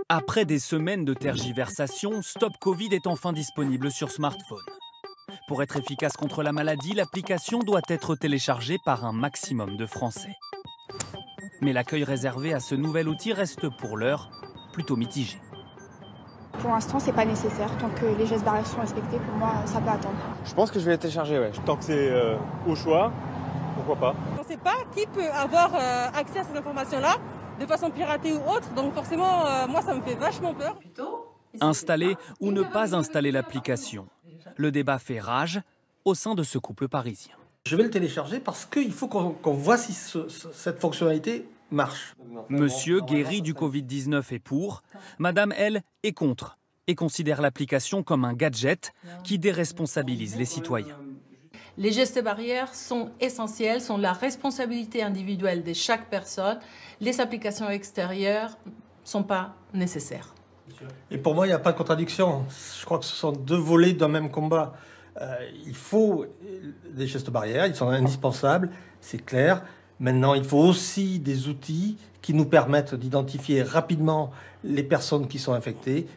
Après des semaines de tergiversation, Stop Covid est enfin disponible sur smartphone. Pour être efficace contre la maladie, l'application doit être téléchargée par un maximum de Français. Mais l'accueil réservé à ce nouvel outil reste pour l'heure plutôt mitigé. Pour l'instant, c'est pas nécessaire. Tant que les gestes barrières sont respectés, pour moi, ça peut attendre. Je pense que je vais la télécharger, ouais. Tant que c'est au choix, pourquoi pas. On ne sait pas qui peut avoir accès à ces informations-là de façon piratée ou autre, donc forcément, moi, ça me fait vachement peur. Installer ou ne pas installer l'application. Le débat fait rage au sein de ce couple parisien. Je vais le télécharger parce qu'il faut qu'on voit si cette fonctionnalité marche. Monsieur, guéri du Covid-19, est pour. Madame, elle, est contre et considère l'application comme un gadget qui déresponsabilise les citoyens. Les gestes barrières sont essentiels, sont la responsabilité individuelle de chaque personne. Les applications extérieures ne sont pas nécessaires. Et pour moi, il n'y a pas de contradiction. Je crois que ce sont deux volets d'un même combat. Il faut des gestes barrières, ils sont indispensables, c'est clair. Maintenant, il faut aussi des outils qui nous permettent d'identifier rapidement les personnes qui sont infectées.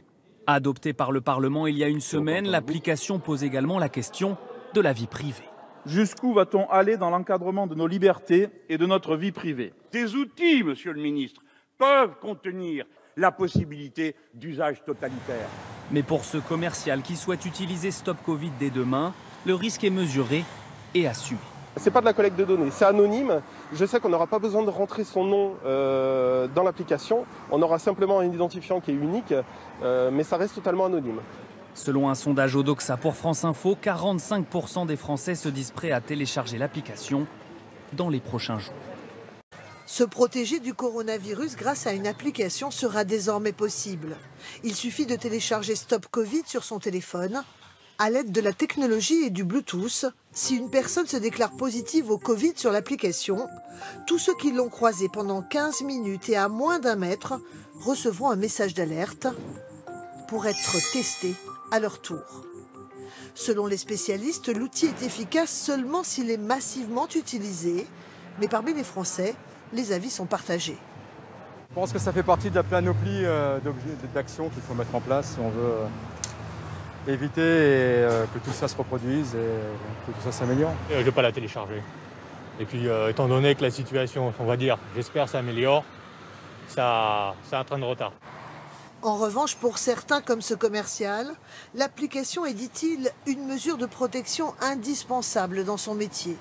Adoptée par le Parlement il y a une semaine, l'application pose également la question de la vie privée. Jusqu'où va-t-on aller dans l'encadrement de nos libertés et de notre vie privée? Des outils, monsieur le ministre, peuvent contenir la possibilité d'usage totalitaire. Mais pour ce commercial qui souhaite utiliser Stop Covid dès demain, le risque est mesuré et assumé. C'est pas de la collecte de données, c'est anonyme. Je sais qu'on n'aura pas besoin de rentrer son nom dans l'application. On aura simplement un identifiant qui est unique, mais ça reste totalement anonyme. Selon un sondage Odoxa pour France Info, 45% des Français se disent prêts à télécharger l'application dans les prochains jours. Se protéger du coronavirus grâce à une application sera désormais possible. Il suffit de télécharger Stop Covid sur son téléphone. À l'aide de la technologie et du Bluetooth, si une personne se déclare positive au Covid sur l'application, tous ceux qui l'ont croisé pendant 15 minutes et à moins d'1 mètre recevront un message d'alerte pour être testés à leur tour. Selon les spécialistes, l'outil est efficace seulement s'il est massivement utilisé, mais parmi les Français, les avis sont partagés. Je pense que ça fait partie de la panoplie d'actions qu'il faut mettre en place si on veut éviter que tout ça se reproduise et que tout ça s'améliore. Je ne vais pas la télécharger. Et puis, étant donné que la situation, on va dire, j'espère, s'améliore, ça a un train de retard. En revanche, pour certains comme ce commercial, l'application est, dit-il, une mesure de protection indispensable dans son métier.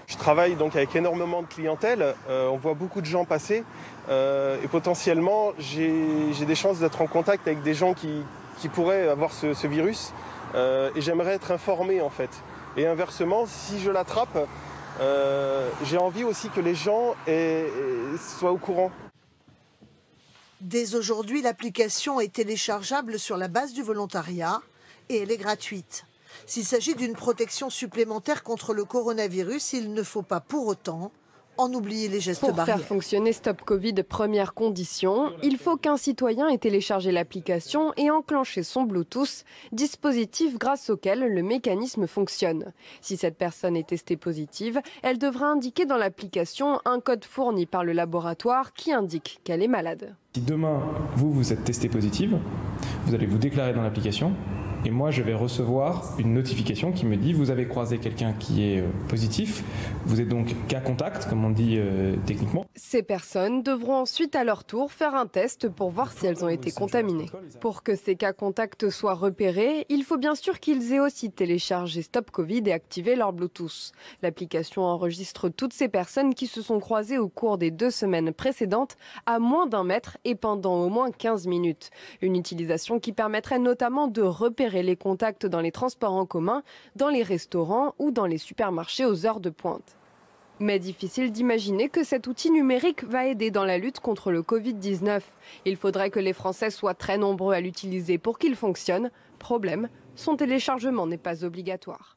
Je travaille donc avec énormément de clientèle, on voit beaucoup de gens passer et potentiellement j'ai des chances d'être en contact avec des gens qui pourraient avoir ce virus et j'aimerais être informé en fait. Et inversement, si je l'attrape, j'ai envie aussi que les gens soient au courant. Dès aujourd'hui, l'application est téléchargeable sur la base du volontariat et elle est gratuite. S'il s'agit d'une protection supplémentaire contre le coronavirus, il ne faut pas pour autant en oublier les gestes barrières. Pour faire fonctionner Stop Covid, première condition, il faut qu'un citoyen ait téléchargé l'application et enclenché son Bluetooth, dispositif grâce auquel le mécanisme fonctionne. Si cette personne est testée positive, elle devra indiquer dans l'application un code fourni par le laboratoire qui indique qu'elle est malade. Si demain, vous êtes testé positive, vous allez vous déclarer dans l'application. Et moi, je vais recevoir une notification qui me dit « Vous avez croisé quelqu'un qui est positif, vous êtes donc cas contact, comme on dit techniquement. » Ces personnes devront ensuite à leur tour faire un test pour voir si elles ont été contaminées. Pour que ces cas contacts soient repérés, il faut bien sûr qu'ils aient aussi téléchargé Stop Covid et activé leur Bluetooth. L'application enregistre toutes ces personnes qui se sont croisées au cours des 2 semaines précédentes à moins d'1 mètre et pendant au moins 15 minutes. Une utilisation qui permettrait notamment de repérer les contacts dans les transports en commun, dans les restaurants ou dans les supermarchés aux heures de pointe. Mais difficile d'imaginer que cet outil numérique va aider dans la lutte contre le Covid-19. Il faudrait que les Français soient très nombreux à l'utiliser pour qu'il fonctionne. Problème, son téléchargement n'est pas obligatoire.